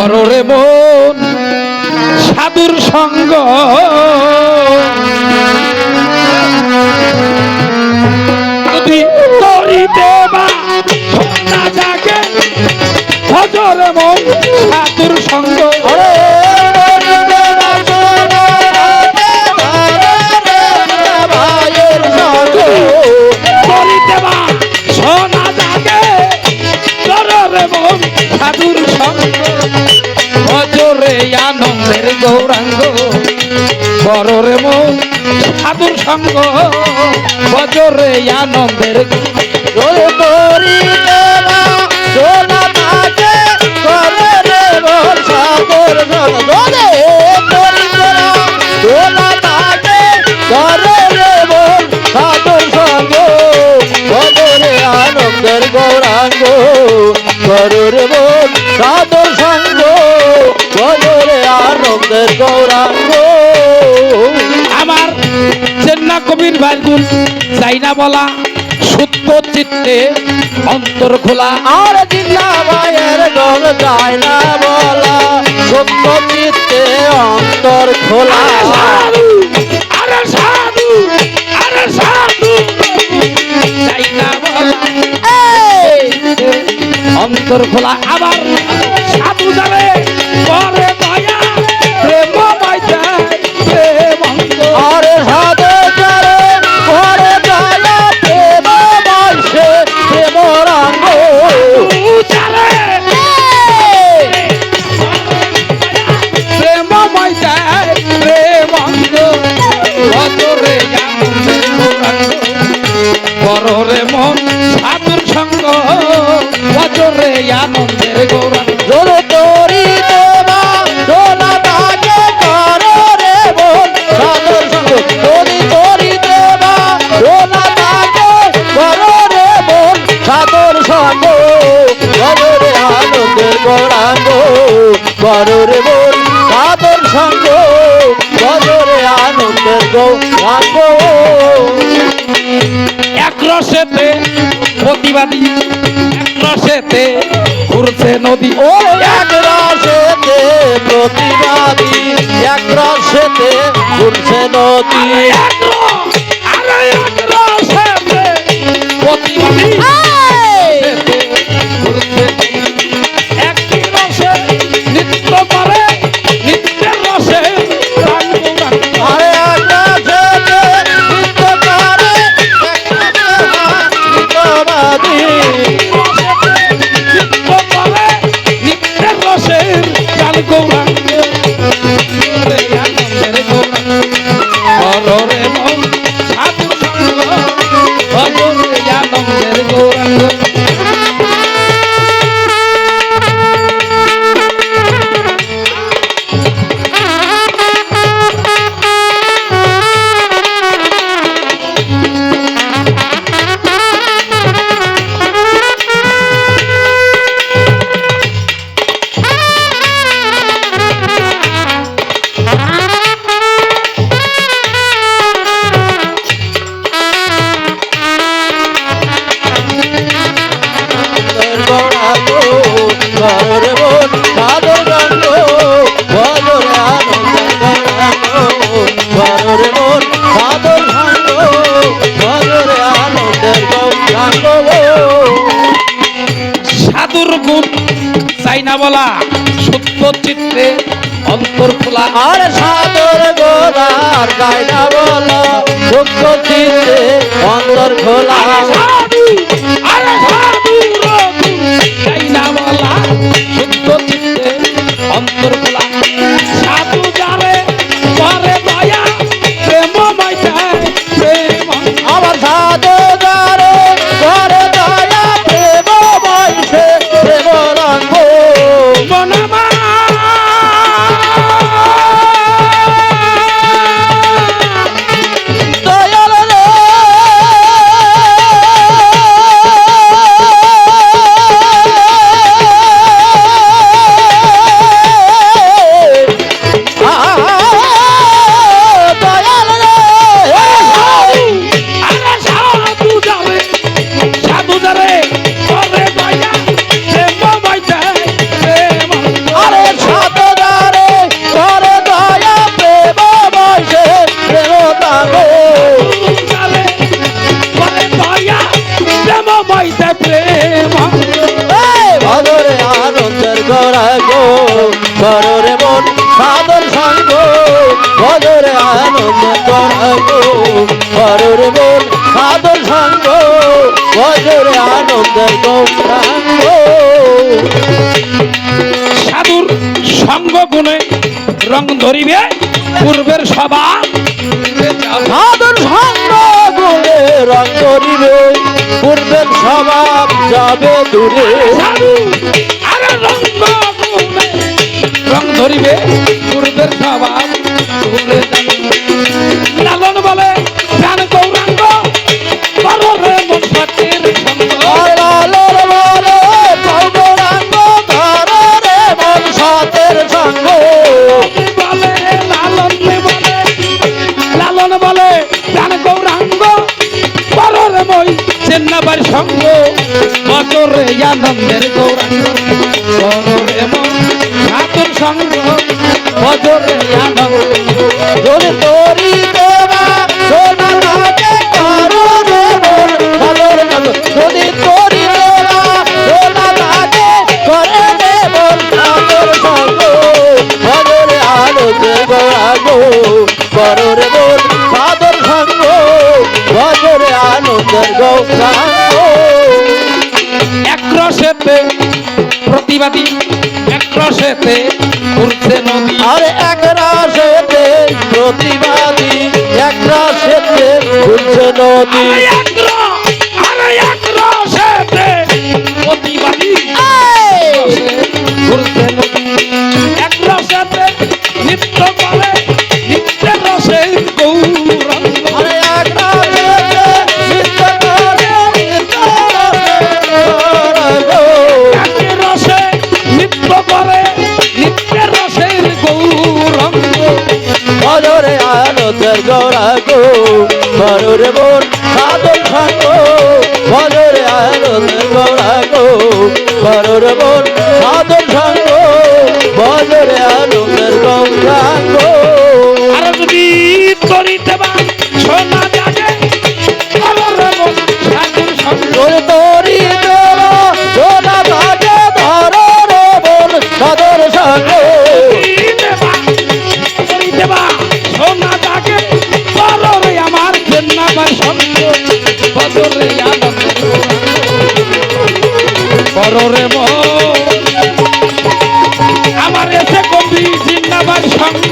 কররে মন সাধুর সঙ্গ যদি করিতে বা না জাগে ভজরে মন সাধুর সঙ্গ করিতে বা সোনা জাগে কররে মন সাধুর সঙ্গ ভজরে আনন্দের গৌরাঙ্গ কররে মন সাধুর সঙ্গ ভজরে আনন্দের গৌরাঙ্গ করুরে বল সাধুর সঙ্গ বজরে আনন্দের গৌরাঙ্গ। আমার চেন্না কবির ভাইগুন চাই না বলা সত্য চিত্তে অন্তর খোলা আর জিল্লা ভাইয়ের গল যায় না বলা সত্য চিত্তে অন্তর খোলা। আরে সাধু আরে সাধু চাই না বলা অন্তর খোলা আবার সাধু যাবে করে দয়া প্রেম মাইতে প্রেম আরে সাধু যাবে করে দয়া প্রেম মাইছে প্রেম রঙ্গ যাবে প্রেম মাইতে প্রেম ভজরে কররে মন সাধুর সঙ্গ ভজরে আনন্দের গৌরাঙ্গ জোরে তোরি দেবা সোনা তাকে করো রে বল সাধুর সঙ্গ তোরি তোরি দেবা সোনা তাকে করো রে বল সাধুর সঙ্গ ভজরে আনন্দের গৌরাঙ্গ করো রে বল সাধুর সঙ্গ ভজরে আনন্দের গৌরাঙ্গ। এক রসেতে প্রতিবাদী এক রসেতে ঘুরছে নদী ও এক রসেতে প্রতিবাদী এক রসেতে ঘুরছে নদী আরে এক রসেতে প্রতিবাদী ঘুরছে একটি রসে নৃত্য করে নৃত্যের রসে প্রাণ গৌরাঙ্গ আরে এক রসেতে নৃত্য করে প্রতিবাদী নিত্যের রসের প্রাণ গৌরাঙ্গ আনন্দের গৌরাঙ্গ কররে মন সাধু সঙ্গ ভজরে আনন্দের গৌরাঙ্গ। গৌরাঙ্গ কররে বল সাধুর সঙ্গ ভজরে আনন্দের গৌরাঙ্গ কররে বল সাধুর সঙ্গ ভজরে আনন্দের গৌরাঙ্গ। সাধুর গুণ চাই না বলা সত্য চিত্তে অন্তর খোলা আর সাধুর গোলার যায় না বলা সত্য চিত্তে অন্তর খোলা। সাধু আরে সাধু চাই না বলা সত্য চিত্তে অন্তর খোলা সাধু যারে করে দয়া প্রেম মাইতে প্রেম আবার সাধু যারে করে দয়া প্রেম বইছে প্রেম রঙ্গ মনমা দয়াল রে কররে মন সাধন সঙ্গ ভজরে আনন্দের গৌরাঙ্গ কররে মন সাধন সঙ্গ ভজরে আনন্দের গৌরাঙ্গ সাধুর সঙ্গ গুণে রং ধরিবে পূর্বের সভা সাধন সঙ্গ গুণে রং ধরিবে পূর্বের স্বভাব যাবে দূরে সাধু আরে রং ধরিবে পূর্বের স্বভাব ভুলে যাবে। লালন বলে প্রাণ গৌরাঙ্গ কররে মন সত্যের সঙ্গ লালন বলে গৌরাঙ্গ ধরে মন সতের সঙ্গ বলে লালন বলে প্রাণ গৌরাঙ্গ কররে মই চেন্নাবার সঙ্গ বজরে আনন্দের গৌরাঙ্গ কররে মন সাধুর সঙ্গ বজরে আনন্দ যদি তোরি দেবা সোনা থাকে করো রে মন ভালোর মতো যদি তোরি দেবা সোনা থাকে করে রে মন ভালোর সঙ্গ ভজরে আনন্দের গৌরাঙ্গ করো রে মন সাধন সঙ্গ ভজরে আনন্দের গৌরাঙ্গ এক রসেতে প্রতিবাদী এক রসেতে উঠছে নদী আর এক রাশেতে প্রতিবাদী এক রাশেতে ঘুরছে নদী আরে এক রসেতে প্রতিবাদী ঘুরছে নদী এক রসেতে নৃত্য করে নৃত্যের রসে গৌরাঙ্গ আর এক রাশেতে নৃত্য করে নৃত্য গৌরাঙ্গ এক রসে নৃত্য করে নৃত্যের রসের গৌরাঙ্গ ভজরে আনন্দের গৌরাঙ্গ কররে মন সাধন সঙ্গ ভজরে আনন্দের গৌরাঙ্গ কররে মন সাধন সঙ্গ ভজরে আনন্দের গৌরাঙ্গ আর যদি তরিতে বা সোনা জাগে কররে মন সাধুর সঙ্গ তোর তোরি দেবা সোনা থাকে ধরো রে মন সাধন সঙ্গ সোনা জাগে কররে আমার চেন্নাবার সঙ্গ বজরে আনন্দ কররে মন আমার এসে কবি জিন্দাবার সঙ্গ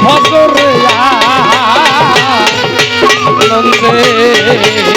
ভজরে আনন্দে